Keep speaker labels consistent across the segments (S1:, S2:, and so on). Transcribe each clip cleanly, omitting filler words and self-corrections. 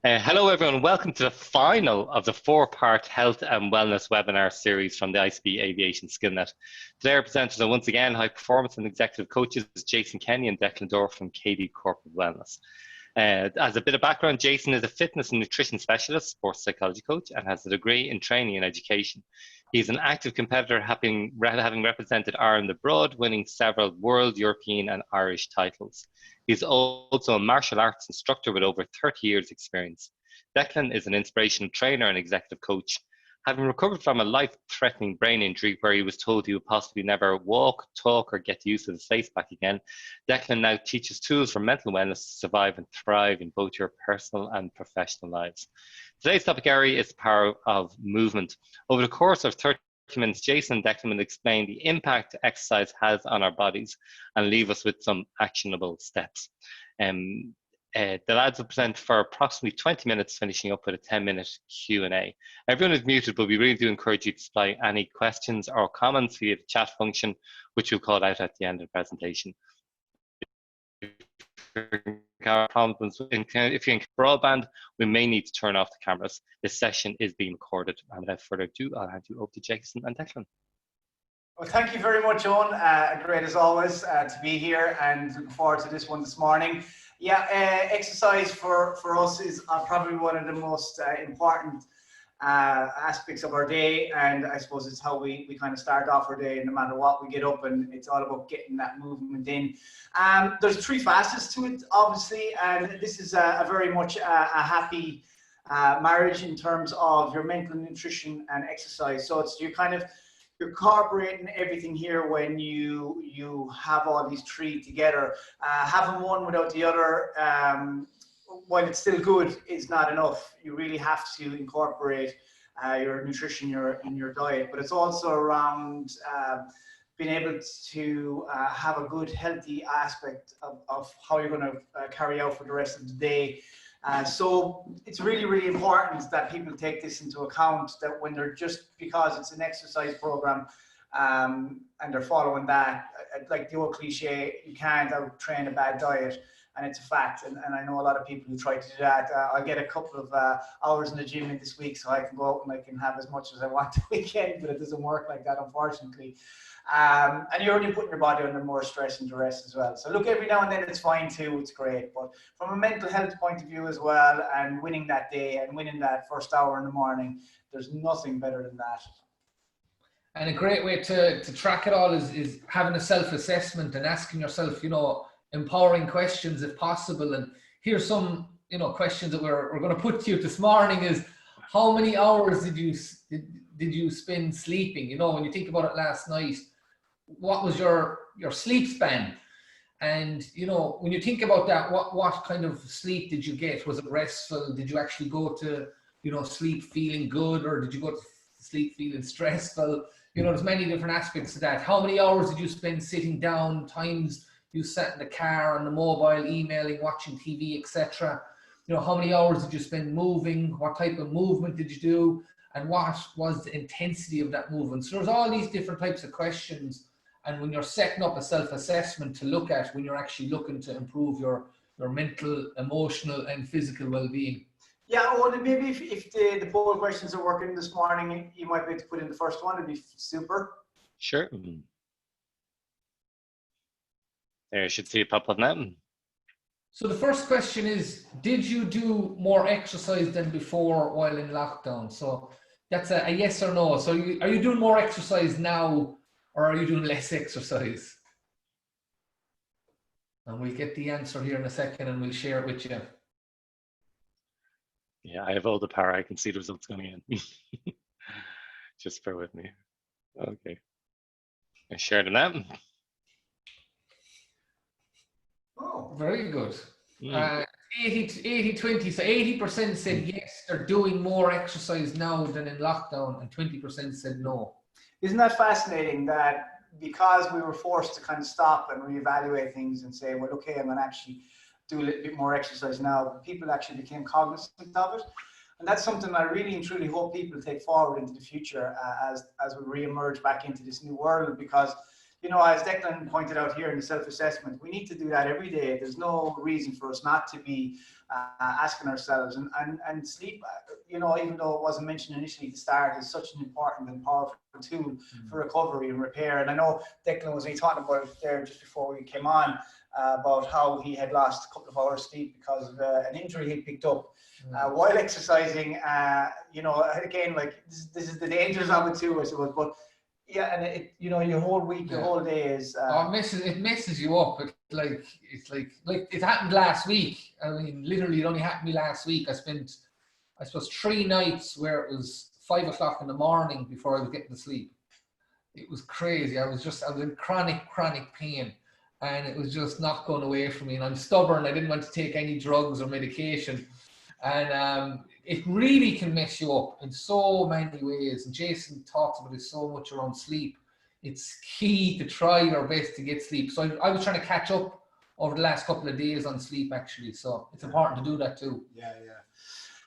S1: Hello, everyone. Welcome to the final of the four-part health and wellness webinar series from the ICBE Aviation SkillNet. Today, our presenters are once again high performance and executive coaches Jason Kenny and Declan Dore from KD Corporate Wellness. As a bit of background, Jason is a fitness and nutrition specialist, sports psychology coach, and has a degree in training and education. He's an active competitor, having represented Ireland abroad, winning several world, European, and Irish titles. He's also a martial arts instructor with over 30 years' experience. Declan is an inspirational trainer and executive coach. Having recovered from a life-threatening brain injury where he was told he would possibly never walk, talk, or get used to his face back again, Declan now teaches tools for mental wellness to survive and thrive in both your personal and professional lives. Today's topic area is the power of movement. Over the course of 30 minutes, Jason and Declan will explain the impact exercise has on our bodies and leave us with some actionable steps. The lads will present for approximately 20 minutes, finishing up with a 10-minute Q&A. Everyone is muted, but we really do encourage you to supply any questions or comments via the chat function, which we'll call out at the end of the presentation. If you're in broadband, we may need to turn off the cameras. This session is being recorded. And without further ado, I'll hand you over to Jason and Declan.
S2: Well, thank you very much, Owen. Great as always to be here and looking forward to this one this morning. Yeah, exercise for us is probably one of the most important aspects of our day, and I suppose it's how we kind of start off our day no matter what. We get up and it's all about getting that movement in. There's three facets to it, obviously, and this is a very much a happy marriage in terms of your mental nutrition and exercise. So it's you're incorporating everything here when you have all these three together. Having one without the other, while it's still good, is not enough. You really have to incorporate your nutrition in your diet, but it's also around being able to have a good, healthy aspect of how you're going to carry out for the rest of the day. So it's really, really important that people take this into account, that when they're because it's an exercise program and they're following that, like the old cliche, you can't out-train a bad diet, and it's a fact. And I know a lot of people who try to do that. I'll get a couple of hours in the gym in this week so I can go out and I can have as much as I want the weekend, but it doesn't work like that, unfortunately. And you're only putting your body under more stress and duress as well. So look, every now and then it's fine too, it's great. But from a mental health point of view as well, and winning that day and winning that first hour in the morning, there's nothing better than that.
S3: And a great way to track it all is having a self-assessment and asking yourself, empowering questions if possible. And here's some, questions that we're going to put to you this morning is, how many hours did you spend sleeping? When you think about it last night, what was your sleep span? And when you think about that, what kind of sleep did you get? Was it restful? Did you actually go to sleep feeling good, or did you go to sleep feeling stressful? There's many different aspects to that. How many hours did you spend sitting down? Times you sat in the car, on the mobile, emailing, watching TV, etc. How many hours did you spend moving? What type of movement did you do? And what was the intensity of that movement? So there's all these different types of questions. And when you're setting up a self-assessment to look at when you're actually looking to improve your mental, emotional, and physical well-being.
S2: Yeah, well, maybe if the poll questions are working this morning, you might be able to put in the first one. It'd be super.
S1: Sure. There, you should see it pop up now.
S3: So the first question is, did you do more exercise than before while in lockdown? So that's a yes or no. So are you doing more exercise now, or are you doing less exercise? And we'll get the answer here in a second and we'll share it with you.
S1: Yeah, I have all the power. I can see the results coming in. Just bear with me. Okay. I shared them out.
S3: Oh, very good. 80-20. So 80% said yes, they're doing more exercise now than in lockdown, and 20% said no.
S2: Isn't that fascinating that because we were forced to kind of stop and reevaluate things and say, well, okay, I'm going to actually do a little bit more exercise now, people actually became cognizant of it. And that's something I really and truly hope people take forward into the future as we re-emerge back into this new world, because you know, as Declan pointed out here in the self-assessment, we need to do that every day. There's no reason for us not to be asking ourselves, and sleep, you know, even though it wasn't mentioned initially at the start, is such an important and powerful tool for recovery and repair. And I know Declan was talking about it there just before we came on, about how he had lost a couple of hours sleep because of an injury he picked up while exercising. You know, again, like this is the dangers of it too, I suppose. But yeah, and it, you know, your whole week, your whole day is.
S3: It messes you up. It's like it happened last week. I mean, literally, it only happened to me last week. I spent, I suppose, 3 nights where it was 5 o'clock in the morning before I was getting to sleep. It was crazy. I was in chronic pain, and it was just not going away from me. And I'm stubborn. I didn't want to take any drugs or medication, and it really can mess you up in so many ways. And Jason talks about it so much around sleep. It's key to try your best to get sleep. So I was trying to catch up over the last couple of days on sleep, actually. So it's important to do that too.
S2: Yeah.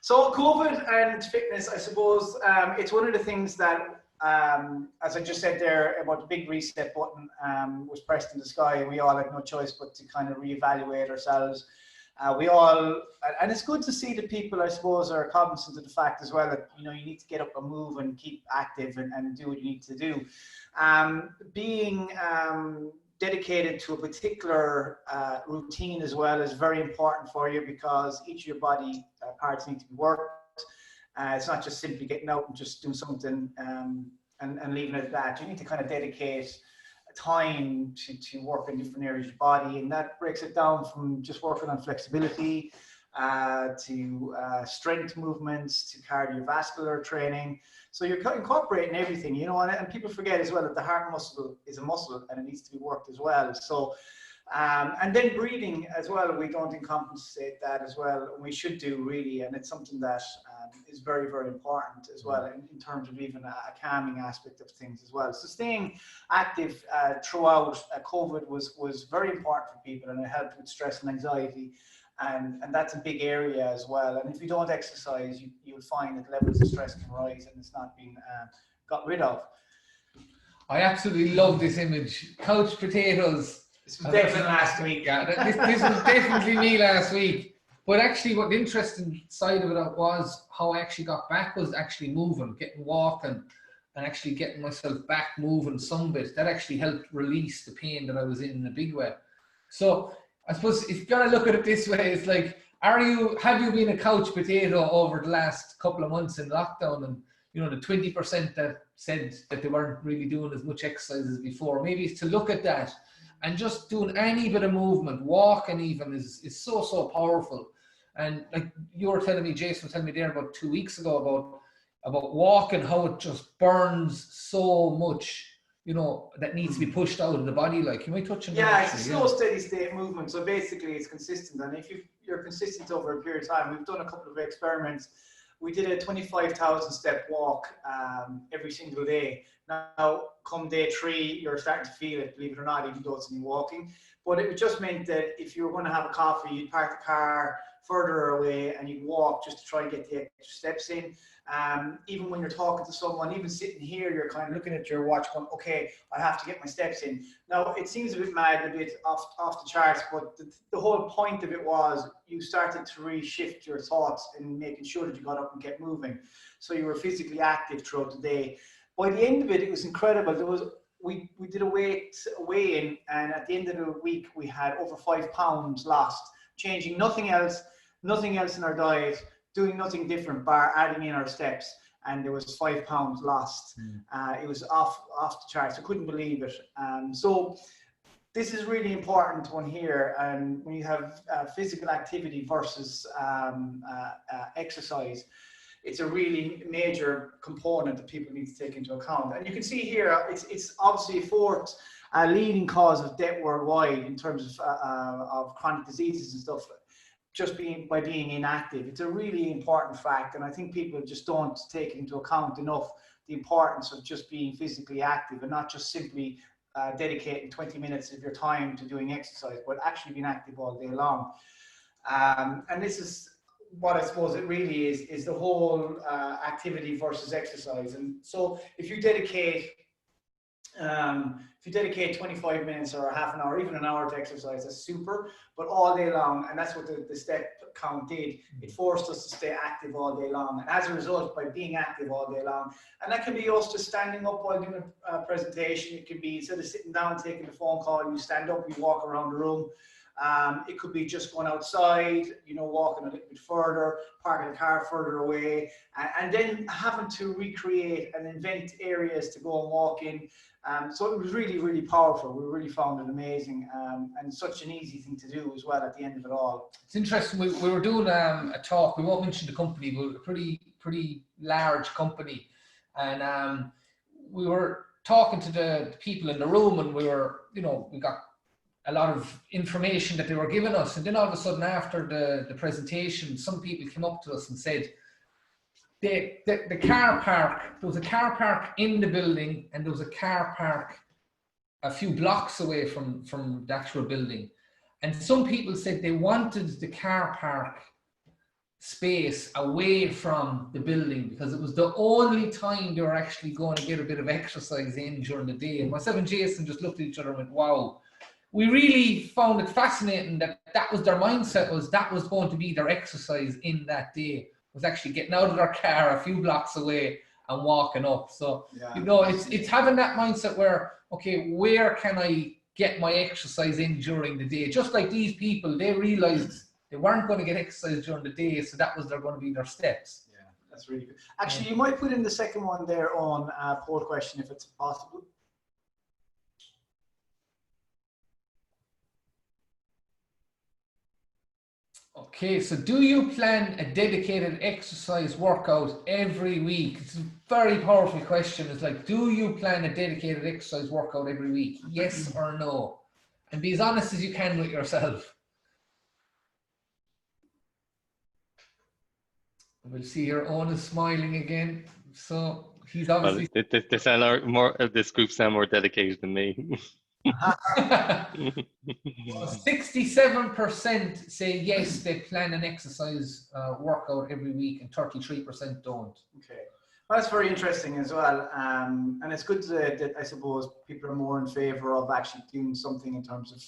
S2: So COVID and fitness, I suppose, it's one of the things that, as I just said there about the big reset button was pressed in the sky, and we all had no choice but to kind of reevaluate ourselves. We all, and it's good to see that people, I suppose, are cognizant of the fact as well that, you know, you need to get up and move and keep active and do what you need to do. Being dedicated to a particular routine as well is very important for you, because each of your body parts need to be worked. It's not just simply getting out and just doing something and leaving it at that. You need to kind of dedicate time to work in different areas of your body, and that breaks it down from just working on flexibility to strength movements to cardiovascular training. So you're incorporating everything, you know, and people forget as well that the heart muscle is a muscle and it needs to be worked as well. So and then breathing as well, we don't compensate that as well. We should do, really, and it's something that is very, very important as well in terms of even a calming aspect of things as well. So staying active throughout COVID was very important for people, and it helped with stress and anxiety, and that's a big area as well. And if you don't exercise, you'll find that levels of stress can rise and it's not being got rid of.
S3: I absolutely love this image. Couch potatoes.
S2: This was Declan last week.
S3: Yeah, this was definitely me last week. But actually, what the interesting side of it was how I actually got back was actually moving, walking, and actually getting myself back moving some bit. That actually helped release the pain that I was in a big way. So I suppose if you're gonna look at it this way, it's like, have you been a couch potato over the last couple of months in lockdown? And you know, the 20% that said that they weren't really doing as much exercise as before, maybe it's to look at that. And just doing any bit of movement, walking even, is so powerful. And like you were telling me, Jason was telling me there about 2 weeks ago about walking, how it just burns so much, you know, that needs to be pushed out of the body. Like, you might touch on that?
S2: Yeah, it's a slow, steady state movement. So basically it's consistent. And if you're consistent over a period of time, we've done a couple of experiments. We did a 25,000 step walk every single day. Now, come day 3, you're starting to feel it, believe it or not, even though it's only walking. But it just meant that if you were going to have a coffee, you'd park the car further away and you'd walk just to try and get the extra steps in. Even when you're talking to someone, even sitting here, you're kind of looking at your watch going, okay, I have to get my steps in. Now, it seems a bit mad, a bit off the charts, but the whole point of it was you started to reshift your thoughts and making sure that you got up and kept moving. So you were physically active throughout the day. By the end of it, it was incredible. We did a weigh-in, and at the end of the week, we had over 5 pounds lost, changing nothing else in our diet, doing nothing different, bar adding in our steps, and there was 5 pounds lost. It was off the charts. I couldn't believe it. So this is really important one here, and when you have physical activity versus exercise, it's a really major component that people need to take into account. And you can see here, it's obviously a fourth leading cause of death worldwide in terms of chronic diseases and stuff, just by being inactive. It's a really important fact, and I think people just don't take into account enough the importance of just being physically active and not just simply dedicating 20 minutes of your time to doing exercise, but actually being active all day long. And this is what I suppose it really is the whole activity versus exercise. And so if you dedicate If you dedicate 25 minutes or a half an hour, even an hour to exercise, that's super, but all day long, and that's what the step count did. It forced us to stay active all day long. And as a result, by being active all day long, and that can be us just standing up while doing a presentation. It can be instead of sitting down, taking the phone call, you stand up, you walk around the room. It could be just going outside, you know, walking a little bit further, parking the car further away, and then having to recreate and invent areas to go and walk in. So it was really, really powerful. We really found it amazing, and such an easy thing to do as well at the end of it all.
S3: It's interesting. We were doing a talk. We won't mention the company, but a pretty large company, and we were talking to the people in the room, and we got a lot of information that they were giving us, and then all of a sudden after the presentation, some people came up to us and said, the car park, there was a car park in the building, and there was a car park a few blocks away from the actual building. And some people said they wanted the car park space away from the building because it was the only time they were actually going to get a bit of exercise in during the day. And myself and Jason just looked at each other and went, wow. We really found it fascinating that was their mindset, that was going to be their exercise in that day, was actually getting out of their car a few blocks away and walking up. So, yeah, you know, it's having that mindset where, okay, where can I get my exercise in during the day? Just like these people, they realized they weren't going to get exercise during the day, so that was going to be their steps.
S2: Yeah, that's really good. Actually, you might put in the second one there on poll question if it's possible.
S3: Okay, so do you plan a dedicated exercise workout every week? It's a very powerful question. It's like, do you plan a dedicated exercise workout every week? Yes or no? And be as honest as you can with yourself. We'll see here, Owen is smiling again. So he's obviously...
S1: Well, this group sound more dedicated than me.
S3: 67% say yes, they plan an exercise workout every week, and 33% don't.
S2: Okay, well, that's very interesting as well, and it's good that I suppose people are more in favor of actually doing something in terms of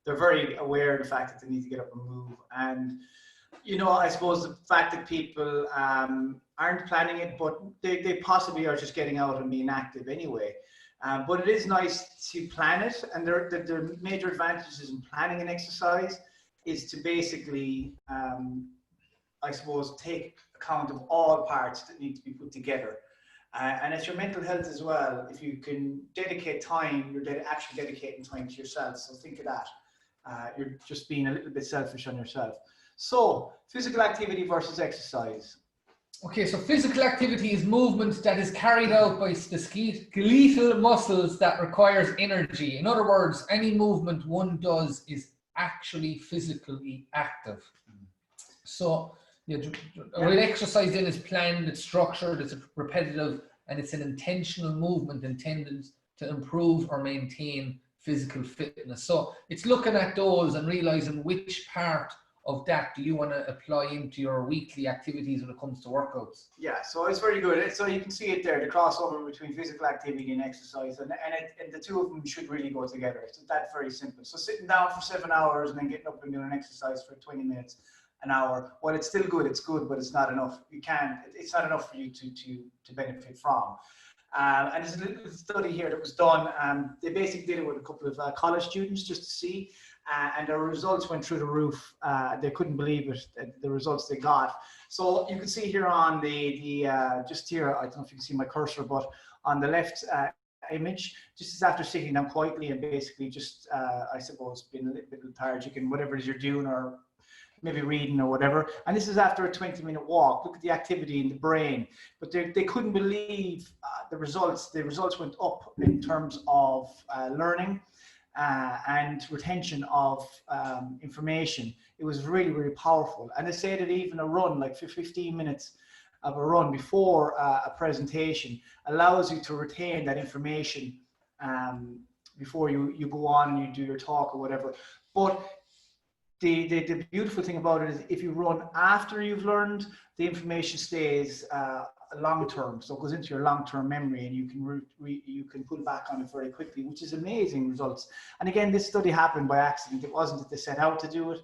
S2: they're very aware of the fact that they need to get up and move. And you know, I suppose the fact that people aren't planning it, but they possibly are just getting out and being active anyway. But it is nice to plan it, and the major advantages in planning an exercise is to basically, I suppose, take account of all parts that need to be put together. And it's your mental health as well. If you can dedicate time, you're actually dedicating time to yourself. So think of that. You're just being a little bit selfish on yourself. So physical activity versus exercise.
S3: Okay, so physical activity is movement that is carried out by the skeletal muscles that requires energy. In other words, any movement one does is actually physically active. So real exercise then is planned, it's structured, it's repetitive, and it's an intentional movement intended to improve or maintain physical fitness. So it's looking at those and realizing which part of that do you want to apply into your weekly activities when it comes to workouts?
S2: Yeah, so it's very good. So you can see it there, the crossover between physical activity and exercise, and the two of them should really go together. It's that very simple. So sitting down for 7 hours and then getting up and doing an exercise for 20 minutes, an hour, well, it's still good, but it's not enough. It's not enough for you to benefit from. And there's a little study here that was done. They basically did it with a couple of college students just to see, and their results went through the roof. They couldn't believe it, the results they got. So you can see here on the just here, I don't know if you can see my cursor, but on the left image, just as after sitting down quietly and basically just, I suppose, being a little bit lethargic and whatever it is you're doing, or maybe reading or whatever. And this is after a 20-minute walk. Look at the activity in the brain. But they couldn't believe the results. The results went up in terms of learning and retention of information. It was really, really powerful. And they say that even a run, like for 15 minutes of a run before a presentation, allows you to retain that information before you go on and you do your talk or whatever. But the beautiful thing about it is if you run after you've learned, the information stays, long term, so it goes into your long term memory, and you can pull back on it very quickly, which is amazing results. And again, this study happened by accident. It wasn't that they set out to do it.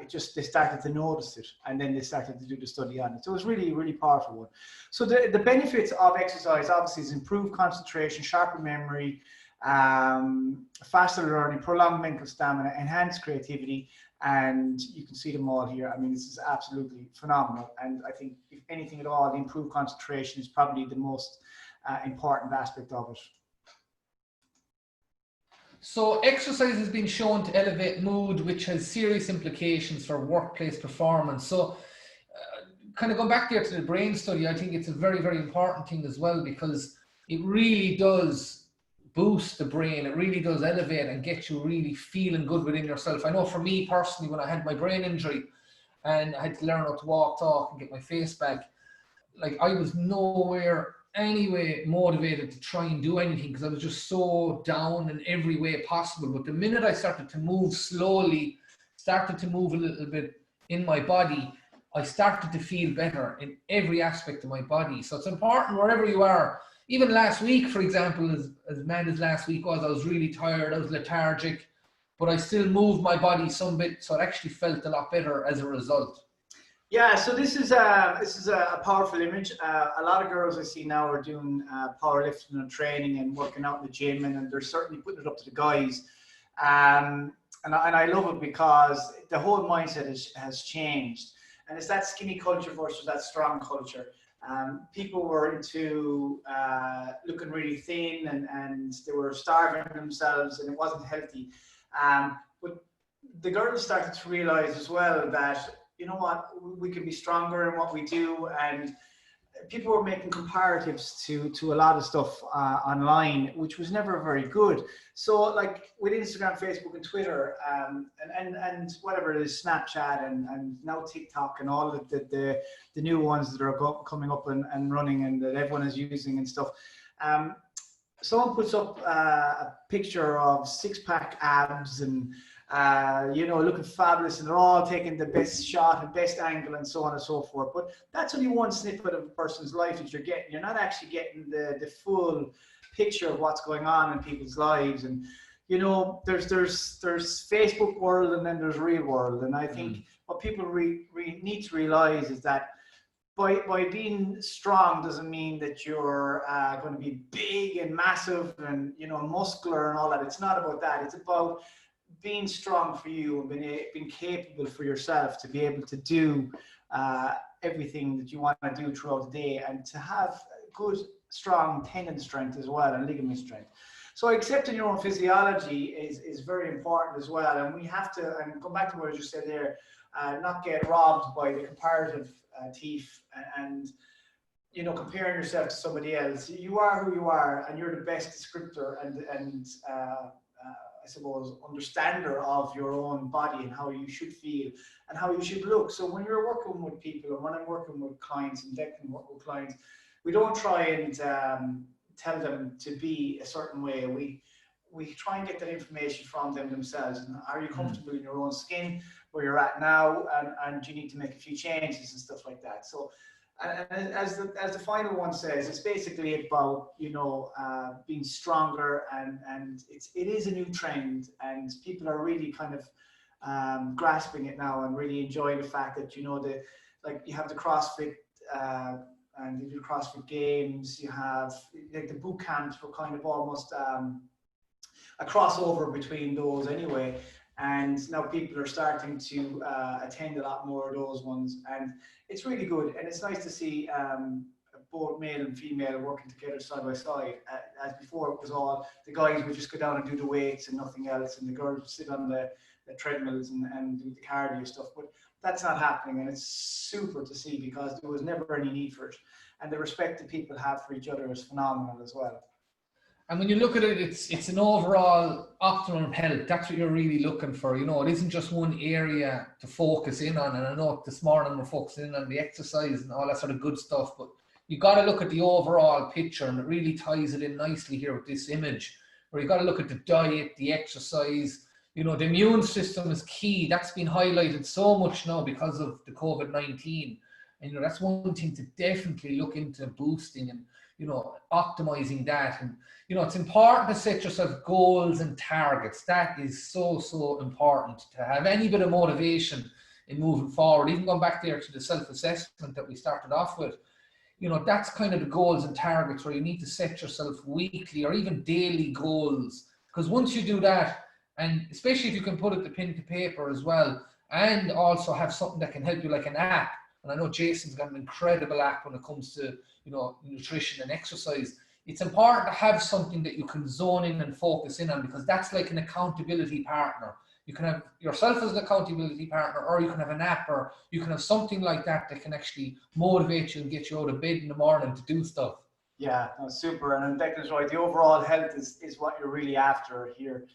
S2: It just, they started to notice it, and then they started to do the study on it. So it was really, really powerful one. So the benefits of exercise obviously is improved concentration, sharper memory, faster learning, prolonged mental stamina, enhanced creativity, and you can see them all here. I mean, this is absolutely phenomenal. And I think if anything at all, the improved concentration is probably the most important aspect of it.
S3: So exercise has been shown to elevate mood, which has serious implications for workplace performance. So kind of going back there to the brain study, I think it's a very, very important thing as well, because it really does boost the brain. It really does elevate and get you really feeling good within yourself. I know for me personally, when I had my brain injury and I had to learn how to walk, talk, and get my face back, like I was nowhere anyway motivated to try and do anything, because I was just so down in every way possible. But the minute I started to move slowly, started to move a little bit in my body, I started to feel better in every aspect of my body. So it's important wherever you are. Even last week, for example, as mad as last week was, I was really tired, I was lethargic, but I still moved my body some bit, so it actually felt a lot better as a result.
S2: Yeah, so this is a powerful image. A lot of girls I see now are doing powerlifting and training and working out in the gym, and they're certainly putting it up to the guys. And I love it because the whole mindset has changed. And it's that skinny culture versus that strong culture. People were into looking really thin, and they were starving themselves, and it wasn't healthy. But the girls started to realize as well that, you know what, we can be stronger in what we do. And people were making comparatives to a lot of stuff online, which was never very good. So like with Instagram, Facebook, and Twitter, and whatever it is, Snapchat, and now TikTok, and all of the new ones that are coming up and running, and that everyone is using and stuff. Someone puts up a picture of six-pack abs and looking fabulous, and they're all taking the best shot and best angle and so on and so forth. But that's only one snippet of a person's life that you're getting. You're not actually getting the full picture of what's going on in people's lives. And there's Facebook world, and then there's real world. And I think what people need to realize is that by being strong doesn't mean that you're going to be big and massive and muscular and all that. It's not about that. It's about being strong for you and being capable for yourself to be able to do everything that you want to do throughout the day, and to have good, strong tendon strength as well, and ligament strength. So accepting your own physiology is very important as well. And we have to, and come back to what I just said there, not get robbed by the comparative thief and comparing yourself to somebody else. You are who you are, and you're the best descriptor and I suppose, understander of your own body and how you should feel and how you should look. So when you're working with people, or when I'm working with clients and Declan work with clients, we don't try and tell them to be a certain way. We try and get that information from them themselves. And are you comfortable in your own skin where you're at now, and you need to make a few changes and stuff like that. So and as the final one says, it's basically about being stronger, and it is a new trend, and people are really kind of grasping it now and really enjoying the fact that you have the CrossFit and you do CrossFit games. You have like the boot camps were kind of almost a crossover between those anyway. And now people are starting to attend a lot more of those ones, and it's really good. And it's nice to see both male and female working together side by side. As before, it was all the guys would just go down and do the weights and nothing else, and the girls would sit on the treadmills and do the cardio stuff. But that's not happening, and it's super to see, because there was never any need for it. And the respect that people have for each other is phenomenal as well.
S3: And when you look at it, it's an overall optimum health. That's what you're really looking for. It isn't just one area to focus in on. And I know this morning we're focusing in on the exercise and all that sort of good stuff, but you got to look at the overall picture, and it really ties it in nicely here with this image, where you got to look at the diet, the exercise. The immune system is key. That's been highlighted so much now because of the COVID-19. And, that's one thing to definitely look into boosting and, optimizing that. And, it's important to set yourself goals and targets. That is so, so important to have any bit of motivation in moving forward. Even going back there to the self-assessment that we started off with, that's kind of the goals and targets where you need to set yourself weekly or even daily goals. Because once you do that, and especially if you can put it to pen to paper as well, and also have something that can help you, like an app. And I know Jason's got an incredible app when it comes to, nutrition and exercise. It's important to have something that you can zone in and focus in on, because that's like an accountability partner. You can have yourself as an accountability partner, or you can have an app, or you can have something like that that can actually motivate you and get you out of bed in the morning to do stuff.
S2: Yeah, no, super. And Declan's right. The overall health is what you're really after here.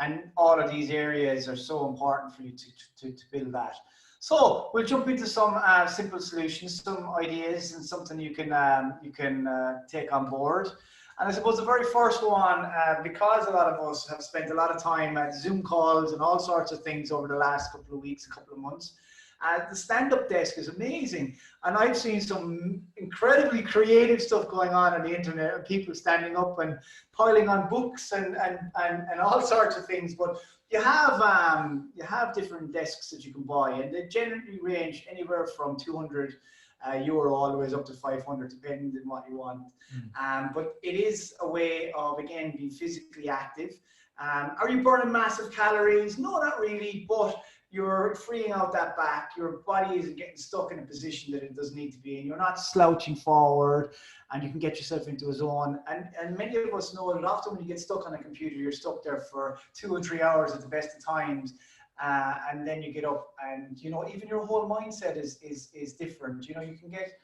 S2: And all of these areas are so important for you to build that. So we'll jump into some simple solutions, some ideas, and something you can take on board. And I suppose the very first one, because a lot of us have spent a lot of time at Zoom calls and all sorts of things over the last couple of weeks, a couple of months, the stand-up desk is amazing. And I've seen some incredibly creative stuff going on the internet, people standing up and piling on books and all sorts of things. But you have different desks that you can buy, and they generally range anywhere from 200 euro all the way up to 500, depending on what you want. But it is a way of, again, being physically active. Are you burning massive calories? No, not really, but you're freeing out that back. Your body isn't getting stuck in a position that it doesn't need to be in. You're not slouching forward, and you can get yourself into a zone. And many of us know that often when you get stuck on a computer, you're stuck there for 2 or 3 hours at the best of times. And then you get up, and even your whole mindset is different. You can get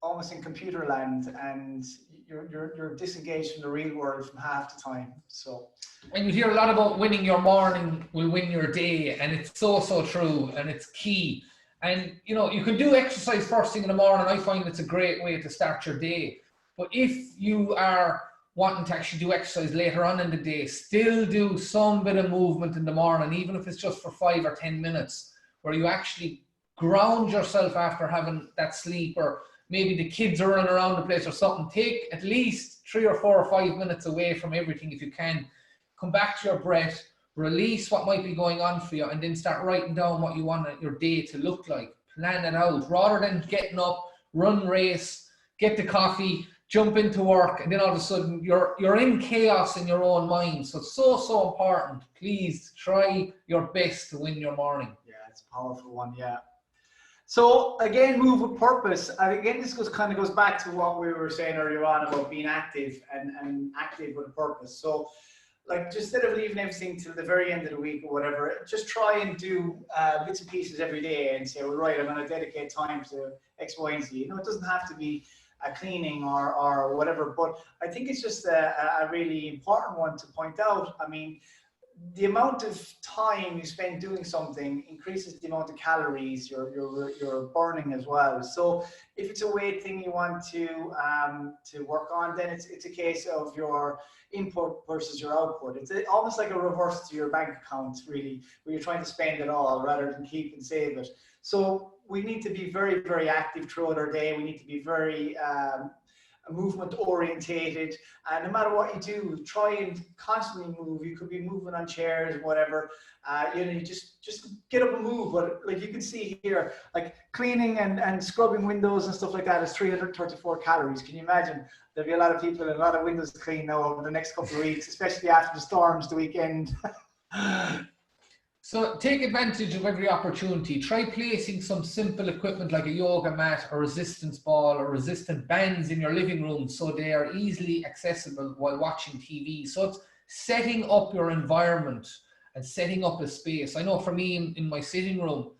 S2: almost in computer land, and you're disengaged from the real world from half the time. So,
S3: and you hear a lot about winning your morning will win your day, and it's so true, and it's key. And you can do exercise first thing in the morning. I find it's a great way to start your day. But if you are wanting to actually do exercise later on in the day, still do some bit of movement in the morning, even if it's just for 5 or 10 minutes, where you actually ground yourself after having that sleep, or maybe the kids are running around the place or something. Take at least 3 or 4 or 5 minutes away from everything if you can. Come back to your breath, release what might be going on for you, and then start writing down what you want your day to look like. Plan it out, rather than getting up, run race, get the coffee, jump into work, and then all of a sudden you're in chaos in your own mind. So it's so important. Please try your best to win your morning.
S2: Yeah, it's a powerful one. Yeah. So again, move with purpose. And again, this kind of goes back to what we were saying earlier on about being active and active with a purpose. So, like, just instead of leaving everything till the very end of the week or whatever, just try and do bits and pieces every day and say, well, right, I'm going to dedicate time to X, Y, and Z. It doesn't have to be a cleaning or whatever, but I think it's just a really important one to point out. I mean, the amount of time you spend doing something increases the amount of calories you're burning as well. So if it's a weight thing you want to work on, then it's a case of your input versus your output. It's almost like a reverse to your bank account, really, where you're trying to spend it all rather than keep and save it. So we need to be very, very active throughout our day. We need to be very movement orientated, and no matter what you do, try and constantly move. You could be moving on chairs, whatever. You just get up and move. But like you can see here, like cleaning and scrubbing windows and stuff like that is 334 calories. Can you imagine? There'll be a lot of people and a lot of windows to clean now over the next couple of weeks, especially after the storms the weekend.
S3: So take advantage of every opportunity. Try placing some simple equipment like a yoga mat, a resistance ball, or resistant bands in your living room so they are easily accessible while watching TV. So it's setting up your environment and setting up a space. I know for me in my sitting room,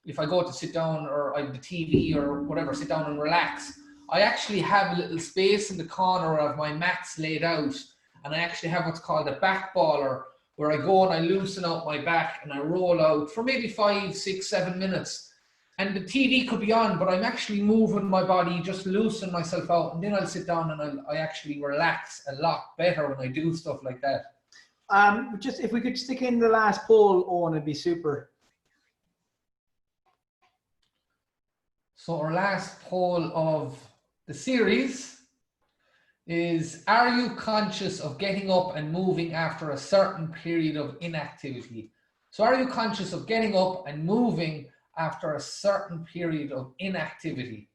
S3: if I go to sit down or I have the TV or whatever, sit down and relax, I actually have a little space in the corner of my mats laid out, and I actually have what's called a back baller, where I go and I loosen out my back and I roll out for maybe 5, 6, 7 minutes. And the TV could be on, but I'm actually moving my body, just loosen myself out, and then I'll sit down and I actually relax a lot better when I do stuff like that.
S2: Just if we could stick in the last poll, Owen, it'd be super.
S3: So our last poll of the series is, are you conscious of getting up and moving after a certain period of inactivity? So are you conscious of getting up and moving after a certain period of inactivity?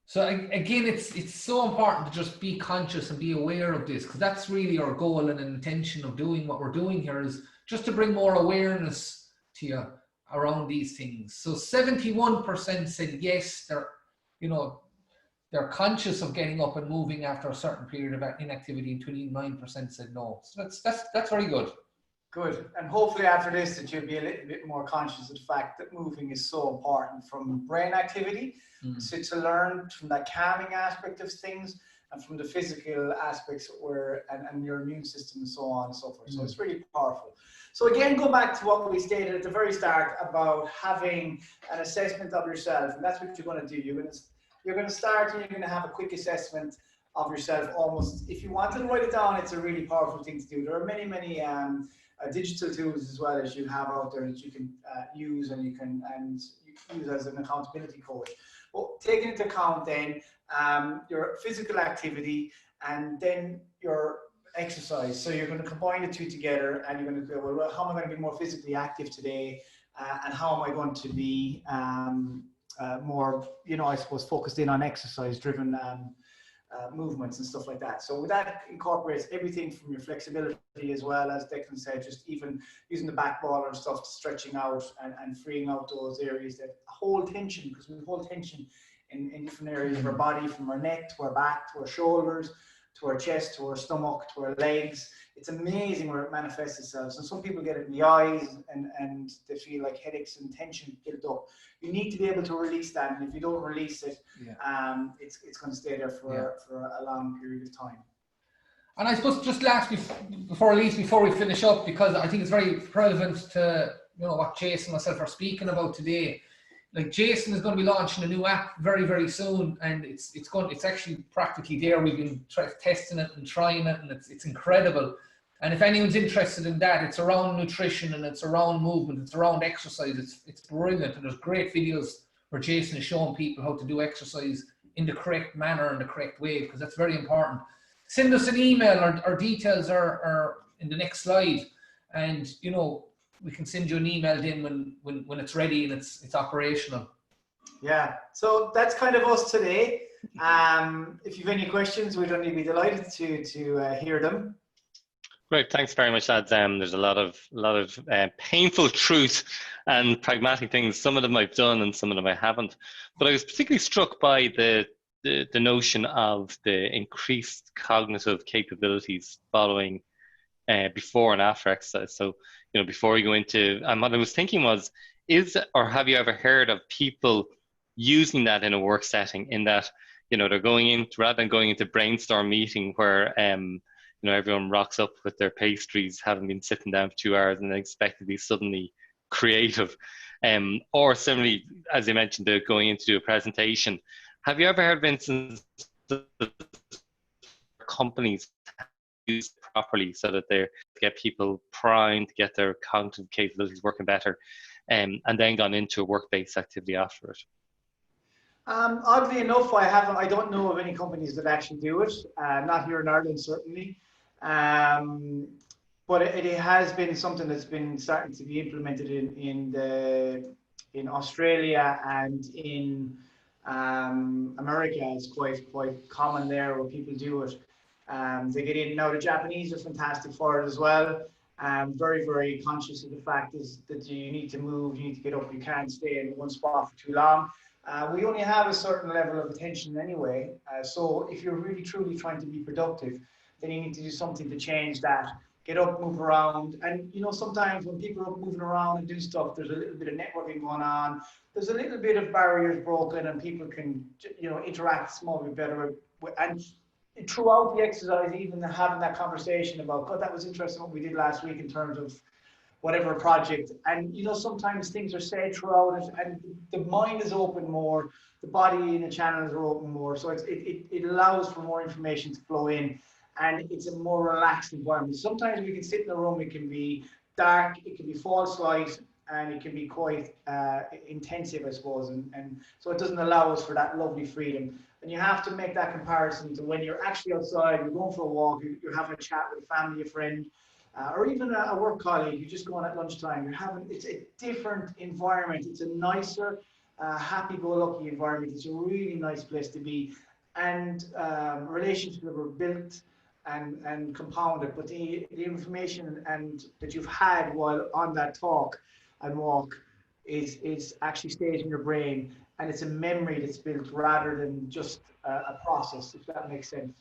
S3: So again, it's so important to just be conscious and be aware of this, because that's really our goal and intention of doing what we're doing here, is just to bring more awareness to you around these things. So 71% said yes, they're conscious of getting up and moving after a certain period of inactivity, and 29% said no. So that's very good.
S2: Good. And hopefully after this that you'll be a little bit more conscious of the fact that moving is so important, from brain activity to learn from that calming aspect of things, and from the physical aspects and your immune system and so on and so forth. So it's really powerful. So again, go back to what we stated at the very start about having an assessment of yourself, and that's what you're going to do. You're going to start and you're going to have a quick assessment of yourself. Almost, if you wanted to write it down, it's a really powerful thing to do. There are many digital tools as well as you have out there that you can use and you can use as an accountability coach. Well, taking into account then your physical activity and then your exercise. So you're going to combine the two together, and you're going to go, well, how am I going to be more physically active today, and how am I going to be more, I suppose, focused in on exercise-driven movements and stuff like that. So that incorporates everything from your flexibility, as well as Declan said, just even using the back ball and stuff, stretching out and freeing out those areas that hold tension, because we hold tension in different areas of our body, from our neck to our back to our shoulders to our chest to our stomach to our legs. It's amazing where it manifests itself. So some people get it in the eyes and they feel like headaches and tension built up. You need to be able to release that, and if you don't release it, it's going to stay there for a long period of time.
S3: And I suppose just before we finish up, because I think it's very relevant to what Jason and myself are speaking about today. Like, Jason is going to be launching a new app very, very soon, and it's actually practically there. We've been testing it and trying it, and it's incredible. And if anyone's interested in that, it's around nutrition and it's around movement, it's around exercise. It's brilliant, and there's great videos where Jason is showing people how to do exercise in the correct manner and the correct way, because that's very important. Send us an email. Our details are in the next slide, and we can send you an email then when it's ready and it's operational. Yeah,
S2: so that's kind of us today. If you've any questions, we'd only be delighted to hear them.
S1: Great, thanks very much, lads. There's a lot of painful truth and pragmatic things. Some of them I've done and some of them I haven't. But I was particularly struck by the notion of the increased cognitive capabilities following before and after exercise. So, before you go into, what I was thinking was, have you ever heard of people using that in a work setting, in that, they're going in, rather than going into brainstorm meeting where, everyone rocks up with their pastries, having been sitting down for 2 hours and expect to be suddenly creative. Or similarly, as you mentioned, going in to do a presentation. Have you ever heard of instances of companies use it properly so that they get people primed to get their cognitive capabilities working better, and then gone into a work-based activity after it?
S2: Oddly enough, I don't know of any companies that actually do it. Not here in Ireland, certainly. But it has been something that's been starting to be implemented in Australia and in America. It's quite common there where people do it. They get in. Now the Japanese are fantastic for it as well. Very, very conscious of the fact is that you need to move, you need to get up, you can't stay in one spot for too long. We only have a certain level of attention anyway. So if you're really truly trying to be productive, then you need to do something to change that. Get up, move around. And sometimes when people are moving around and do stuff, there's a little bit of networking going on. There's a little bit of barriers broken, and people can, interact a small bit better. And throughout the exercise, even having that conversation about, God, that was interesting what we did last week in terms of whatever project. And sometimes things are said throughout it, and the mind is open more, the body and the channels are open more. So it allows for more information to flow in, and it's a more relaxed environment. Sometimes we can sit in a room, it can be dark, it can be false light, and it can be quite intensive, I suppose, and so it doesn't allow us for that lovely freedom. And you have to make that comparison to when you're actually outside, you're going for a walk, you're having a chat with a family, a friend, or even a work colleague. You're just going at lunchtime. It's a different environment. It's a nicer, happy-go-lucky environment. It's a really nice place to be, and relationships that were built and compounded. But the information and that you've had while on that talk and walk is actually stays in your brain, and it's a memory that's built rather than just a process, if that makes sense.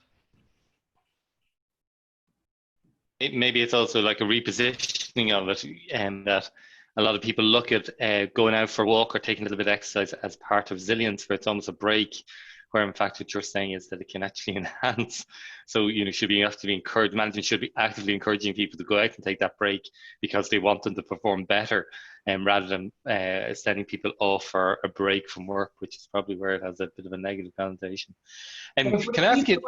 S1: Maybe it's also like a repositioning of it, and that a lot of people look at going out for a walk or taking a little bit of exercise as part of resilience, where it's almost a break, where in fact what you're saying is that it can actually enhance. So, you know, management should be actively encouraging people to go out and take that break because they want them to perform better, rather than sending people off for a break from work, which is probably where it has a bit of a negative connotation. And can I ask you,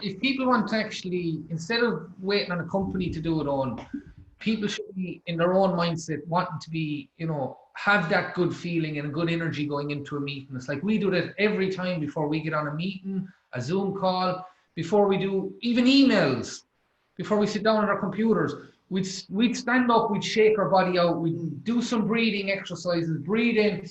S3: if people want to actually, instead of waiting on a company to do it on, people should be in their own mindset, wanting to be, you know, have that good feeling and good energy going into a meeting. It's like we do that every time before we get on a meeting, a Zoom call, before we do even emails, before we sit down on our computers. We'd stand up, we'd shake our body out, we'd do some breathing exercises, breathe in,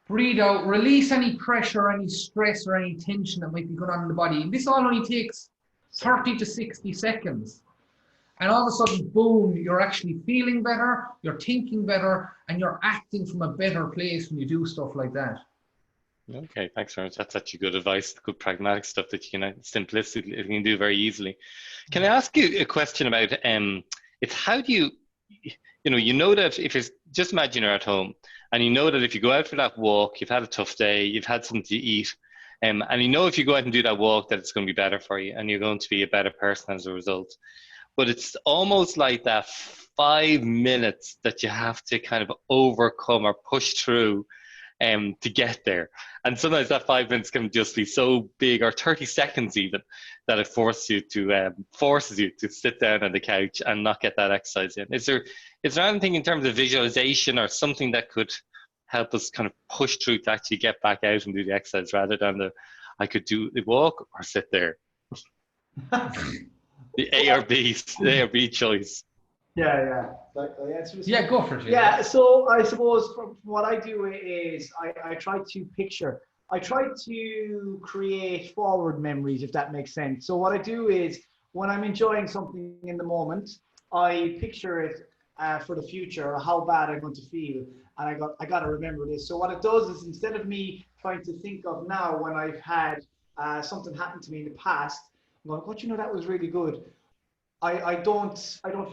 S3: breathe out, release any pressure, any stress or any tension that might be going on in the body. And this all only takes 30 to 60 seconds. And all of a sudden, boom, you're actually feeling better, you're thinking better, and you're acting from a better place when you do stuff like that.
S1: Okay, thanks very much. That's actually good advice, good pragmatic stuff that you can simplistically do very easily. Can I ask you a question about, it's how do you know that if it's, just imagine you're at home, and you know that if you go out for that walk, you've had a tough day, you've had something to eat, and you know if you go out and do that walk that it's going to be better for you, and you're going to be a better person as a result. But it's almost like that 5 minutes that you have to kind of overcome or push through to get there. And sometimes that 5 minutes can just be so big, or 30 seconds even, that it forces you to sit down on the couch and not get that exercise in. Is there anything in terms of visualization or something that could help us kind of push through to actually get back out and do the exercise, rather than I could do the walk or sit there? The A or B choice.
S2: Yeah.
S3: Yeah, go for it.
S2: Yeah, so I suppose from what I do is I try to picture. I try to create forward memories, if that makes sense. So what I do is when I'm enjoying something in the moment, I picture it for the future, or how bad I'm going to feel. And I got to remember this. So what it does is, instead of me trying to think of now when I've had something happen to me in the past, I'm going, "What, you know, that was really good." I don't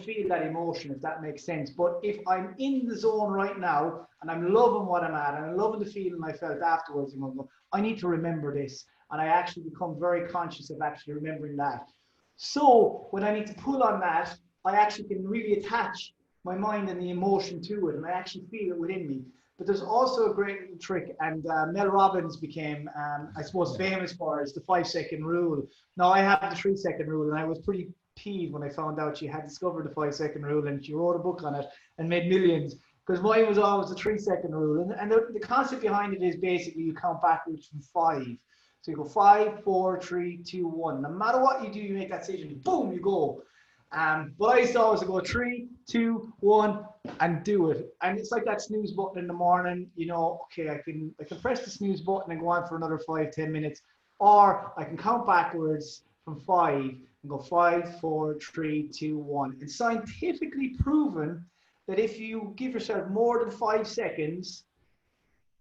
S2: feel that emotion, if that makes sense. But if I'm in the zone right now and I'm loving what I'm at and I'm loving the feeling I felt afterwards, I'm going, I need to remember this. And I actually become very conscious of actually remembering that. So when I need to pull on that, I actually can really attach my mind and the emotion to it, and I actually feel it within me. But there's also a great little trick, and Mel Robbins became, I suppose, famous for it. It's the 5-second rule. Now, I have the 3-second rule, and I was pretty peeved when I found out she had discovered the 5-second rule, and she wrote a book on it and made millions, because mine was always the 3-second rule. And the concept behind it is basically you count backwards from 5. So you go 5, 4, 3, 2, 1. No matter what you do, you make that decision, boom, you go. But I used to always go 3, 2, 1 and do it. And it's like that snooze button in the morning, you know, okay, I can press the snooze button and go on for another 5-10 minutes, or I can count backwards from 5 and go 5, 4, 3, 2, 1. It's scientifically proven that if you give yourself more than 5 seconds,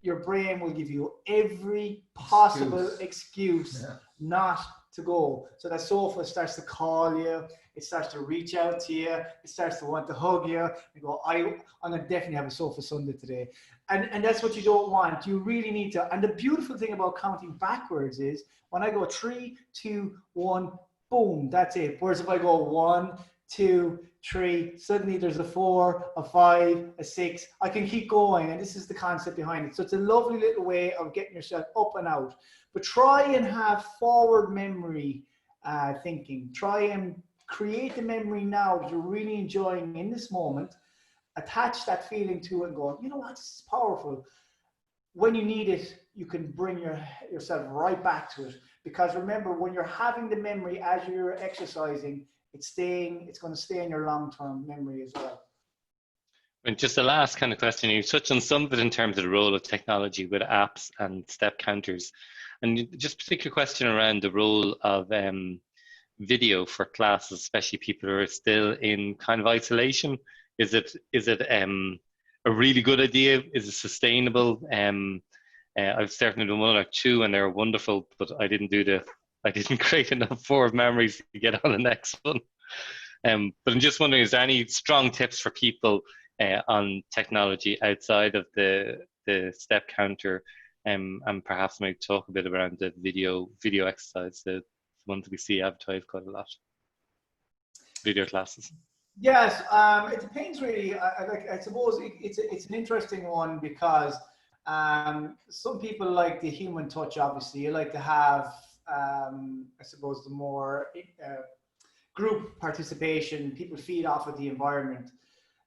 S2: your brain will give you every possible excuse not to go. So that sofa starts to call you, it starts to reach out to you, it starts to want to hug you, and go, I'm going to definitely have a sofa Sunday today. And that's what you don't want. You really need to. And the beautiful thing about counting backwards is when I go 3, 2, 1, boom, that's it. Whereas if I go 1, 2, 3, suddenly there's a 4, a 5, a 6. I can keep going, and this is the concept behind it. So it's a lovely little way of getting yourself up and out. But try and have forward memory thinking. Try and create the memory now that you're really enjoying in this moment, attach that feeling to it and go, you know what, this is powerful. When you need it, you can bring yourself right back to it. Because remember, when you're having the memory as you're exercising, it's going to stay in your long-term memory as well.
S1: And just the last kind of question, you touched on some of it in terms of the role of technology with apps and step counters. And just a particular question around the role of video for classes, especially people who are still in kind of isolation. Is it a really good idea? Is it sustainable? I've certainly done one or two, and they're wonderful, but I didn't create enough forward memories to get on the next one. But I'm just wondering, is there any strong tips for people on technology outside of the step counter, and perhaps maybe talk a bit around the video exercise, the ones that we see advertised quite a lot, video classes?
S2: Yes, it depends really. I suppose it's an interesting one because some people like the human touch. Obviously, you like to have, I suppose, the more group participation. People feed off of the environment.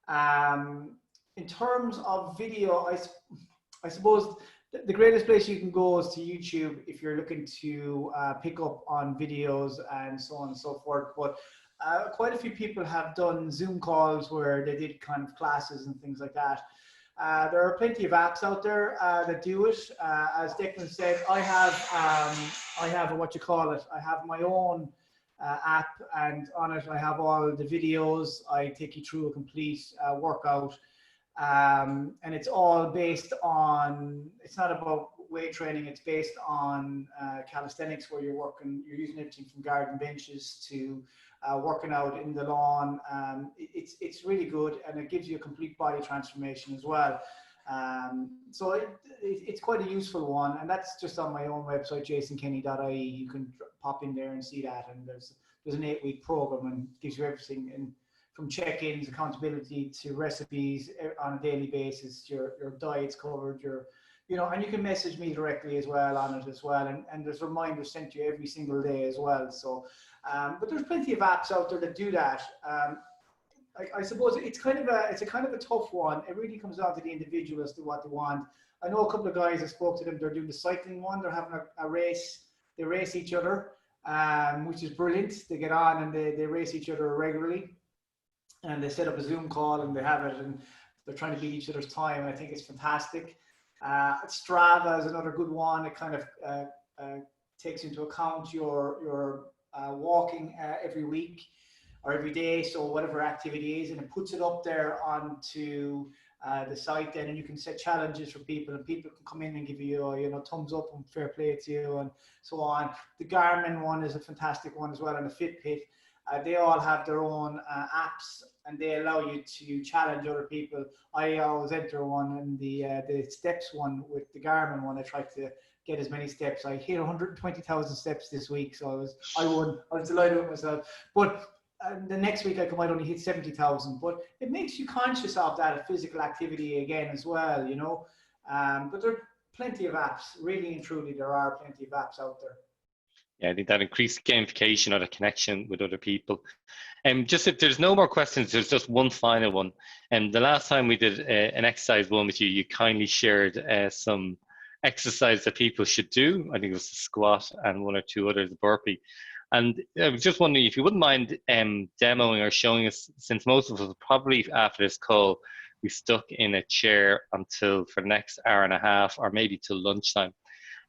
S2: In terms of video, I suppose the greatest place you can go is to YouTube if you're looking to pick up on videos and so on and so forth. But quite a few people have done Zoom calls where they did kind of classes and things like that. There are plenty of apps out there that do it. As Declan said, I have what you call it. I have my own app, and on it I have all the videos. I take you through a complete workout, and it's all based on. It's not about weight training. It's based on calisthenics, where you're using everything from garden benches to working out in the lawn. It's really good, and it gives you a complete body transformation as well. So it's quite a useful one, and that's just on my own website, jasonkenny.ie. You can pop in there and see that, and there's an 8-week program, and gives you everything from check-ins, accountability, to recipes on a daily basis. Your diet's covered, and you can message me directly as well on it as well, and there's reminders sent to you every single day as well. So but there's plenty of apps out there that do that. I suppose it's a kind of a tough one. It really comes down to the individual as to what they want. I know a couple of guys, I spoke to them, they're doing the cycling one. They're having a race. They race each other, which is brilliant. They get on and they race each other regularly, and they set up a Zoom call and they have it, and they're trying to beat each other's time. I think it's fantastic. Strava is another good one. It kind of takes into account your walking every week or every day, so whatever activity is, and it puts it up there onto the site then, and you can set challenges for people, and people can come in and give you thumbs up and fair play to you and so on. The Garmin one is a fantastic one as well, and the Fitbit. They all have their own apps, and they allow you to challenge other people. I always enter one, and the steps one with the Garmin one, I try to get as many steps. I hit 120,000 steps this week, so I won. I was delighted with myself. But the next week I might only hit 70,000. But it makes you conscious of that physical activity again as well, But there are plenty of apps. Really and truly, there are plenty of apps out there.
S1: Yeah, I think that increased gamification or the connection with other people. Just if there's no more questions, there's just one final one. And the last time we did an exercise one with you, you kindly shared some exercise that people should do. I think it was the squat and one or two others, the burpee. And I was just wondering if you wouldn't mind demoing or showing us, since most of us will probably after this call be stuck in a chair for the next hour and a half, or maybe till lunchtime.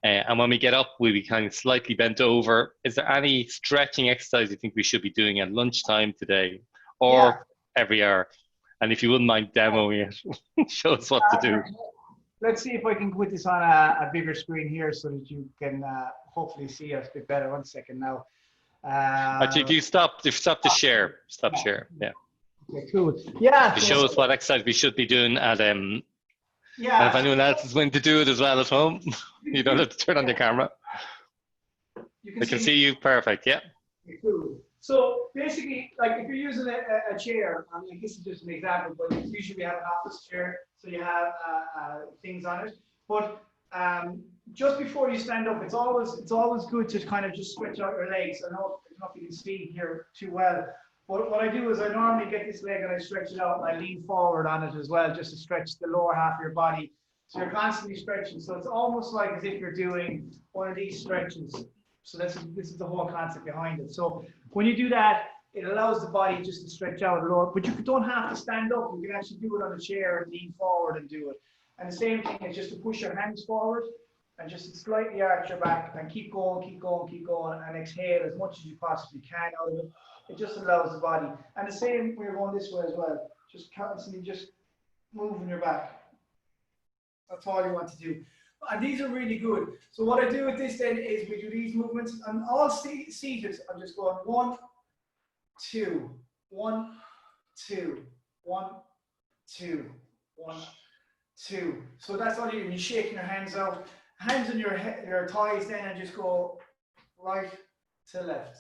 S1: And when we get up, we'll be kind of slightly bent over. Is there any stretching exercise you think we should be doing at lunchtime today, or every hour? And if you wouldn't mind demoing it, show us what to do.
S2: Let's see if I can put this on a bigger screen here so that you can hopefully see us a bit better. 1 second now.
S1: Actually, if you stop the share, share. Yeah.
S2: Okay, cool. Yeah.
S1: To show us what exercise we should be doing at And if anyone else is willing to do it as well at home, you don't have to turn on your camera. They can see you perfect. Yeah.
S2: Okay, cool. So basically, like if you're using a chair, I mean, this is just an example, but usually we have an office chair, so you have things on it. But just before you stand up, it's always good to kind of just stretch out your legs. I don't know if you can see here too well. But what I do is I normally get this leg and I stretch it out and I lean forward on it as well, just to stretch the lower half of your body. So you're constantly stretching. So it's almost like as if you're doing one of these stretches. So this is the whole concept behind it. So when you do that, it allows the body just to stretch out a lot. But you don't have to stand up. You can actually do it on a chair and lean forward and do it. And the same thing is just to push your hands forward and just slightly arch your back and keep going, keep going, keep going, and exhale as much as you possibly can out of it. It just allows the body. And the same when you're going this way as well. Just constantly just moving your back. That's all you want to do. And these are really good. So what I do with this then is we do these movements. And all seated, I'm just going 1, 2, 1, 2, 1, 2, 1, 2. So that's all you do. You're shaking your hands out. Hands on your thighs then, and just go right to left.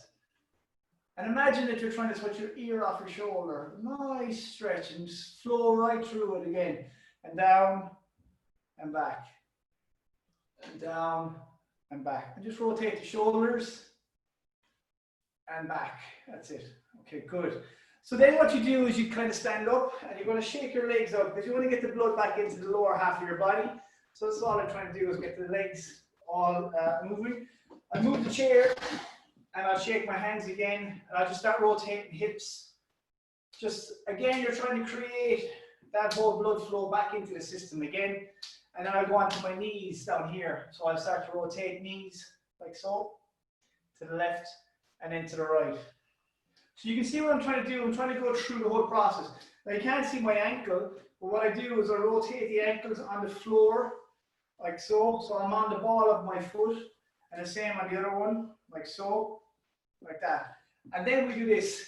S2: And imagine that you're trying to switch your ear off your shoulder. Nice stretch, and just flow right through it again. And down and back. And down and back. And just rotate the shoulders and back. That's it. Okay, good. So then what you do is you kind of stand up and you're going to shake your legs out because you want to get the blood back into the lower half of your body. So that's all I'm trying to do is get the legs all moving. I move the chair and I'll shake my hands again and I'll just start rotating hips. Just again, you're trying to create that whole blood flow back into the system again. And then I'll go onto my knees down here. So I'll start to rotate knees like so, to the left and then to the right. So you can see what I'm trying to do. I'm trying to go through the whole process. Now you can't see my ankle, but what I do is I rotate the ankles on the floor like so. So I'm on the ball of my foot, and the same on the other one, like so, like that. And then we do this,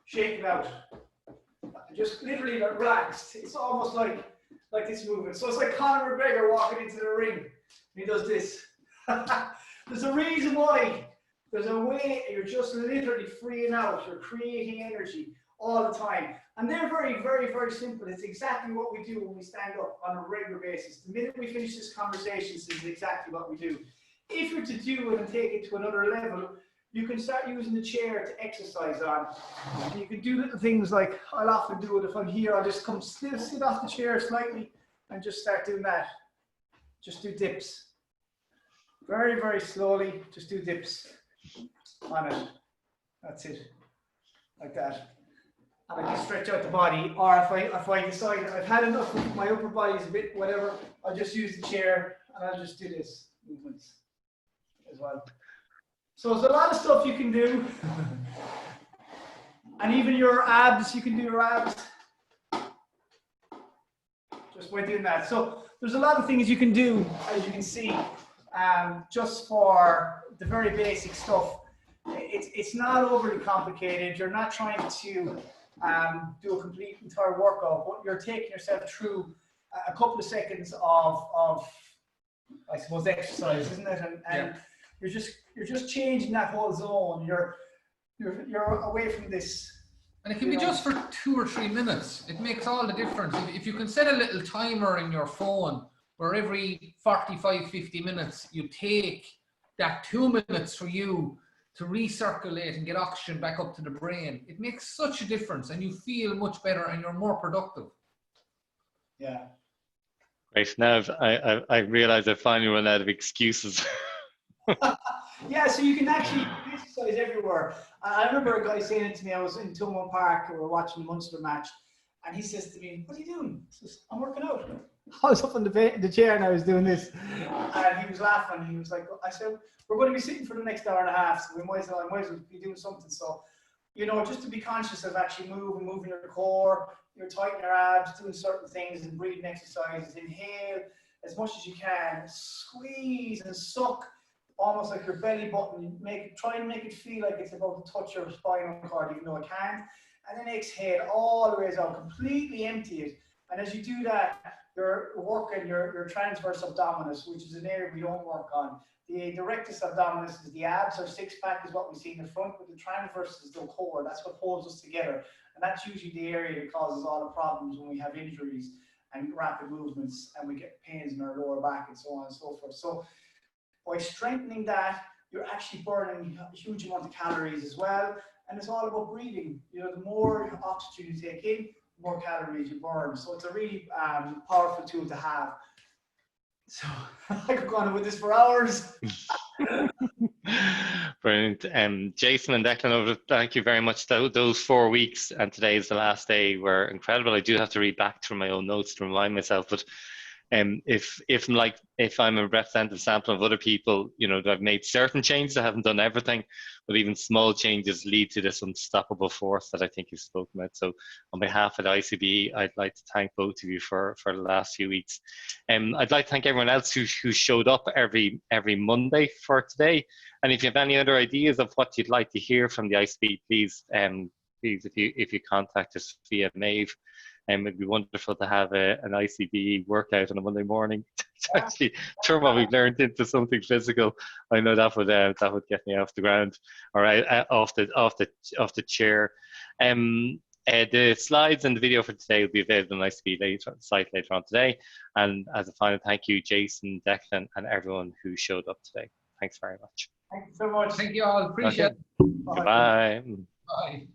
S2: shake it out. Just literally like relaxed. It's almost like this movement. So it's like Conor McGregor walking into the ring. He does this. There's a reason why. There's a way you're just literally freeing out. You're creating energy all the time. And they're very, very, very simple. It's exactly what we do when we stand up on a regular basis. The minute we finish this conversation, this is exactly what we do. If you're to do it and take it to another level, you can start using the chair to exercise on. And you can do little things like, I'll often do it if I'm here, I'll just come sit off the chair slightly and just start doing that. Just do dips. Very, very slowly, just do dips on it. That's it. Like that. And I can stretch out the body, or if I decide I've had enough, my upper body's a bit whatever, I'll just use the chair and I'll just do this movements as well. So there's a lot of stuff you can do. And even your abs, you can do your abs just by doing that. So there's a lot of things you can do, as you can see, just for the very basic stuff. It's not overly complicated. You're not trying to do a complete entire workout, but you're taking yourself through a couple of seconds of I suppose, exercise, isn't it? And you're just changing that whole zone. You're away from this.
S3: And it can be just for 2 or 3 minutes. It makes all the difference. If you can set a little timer in your phone where every 45, 50 minutes you take that 2 minutes for you to recirculate and get oxygen back up to the brain, it makes such a difference and you feel much better and you're more productive.
S2: Yeah.
S1: Right, now I realise I finally run out of excuses.
S2: Yeah, so you can actually exercise everywhere. I remember a guy saying it to me. I was in Tumon Park, we were watching the Munster match, and he says to me, "What are you doing?" I says, "I'm working out." I was up on the chair and I was doing this, and he was laughing. He was like, "I said, we're going to be sitting for the next hour and a half, so I might as well be doing something." So, you know, just to be conscious of actually moving your core, you're tightening your abs, doing certain things and breathing exercises. Inhale as much as you can, squeeze and suck. Almost like your belly button, try and make it feel like it's about to touch your spinal cord, even though it can't. And then exhale all the way out, completely empty it. And as you do that, you're working your transverse abdominis, which is an area we don't work on. The rectus abdominis is the abs, or six-pack is what we see in the front, but the transverse is the core. That's what holds us together. And that's usually the area that causes all the problems when we have injuries and rapid movements, and we get pains in our lower back and so on and so forth. So by strengthening that, you're actually burning a huge amount of calories as well. and it's all about breathing. You know, the more oxygen you take in, the more calories you burn. So it's a really powerful tool to have. So I could go on with this for hours.
S1: Brilliant. Jason and Declan, thank you very much. Those 4 weeks and today is the last day were incredible. I do have to read back through my own notes to remind myself, but if I'm a representative sample of other people, you know, that I've made certain changes, I haven't done everything, but even small changes lead to this unstoppable force that I think you've spoken about. So on behalf of the ICBE, I'd like to thank both of you for the last few weeks. I'd like to thank everyone else who showed up every Monday for today. And if you have any other ideas of what you'd like to hear from the ICBE, please if you contact us via Maeve. It'd be wonderful to have an ICBE workout on a Monday morning to actually turn what we've learned into something physical. I know that would get me off the ground, or off the chair. The slides and the video for today will be available on the ICBE site later on today. And as a final thank you, Jason, Declan, and everyone who showed up today. Thanks very much.
S2: Thank you so much.
S3: Thank you all. Appreciate it.
S1: Goodbye.
S3: Bye.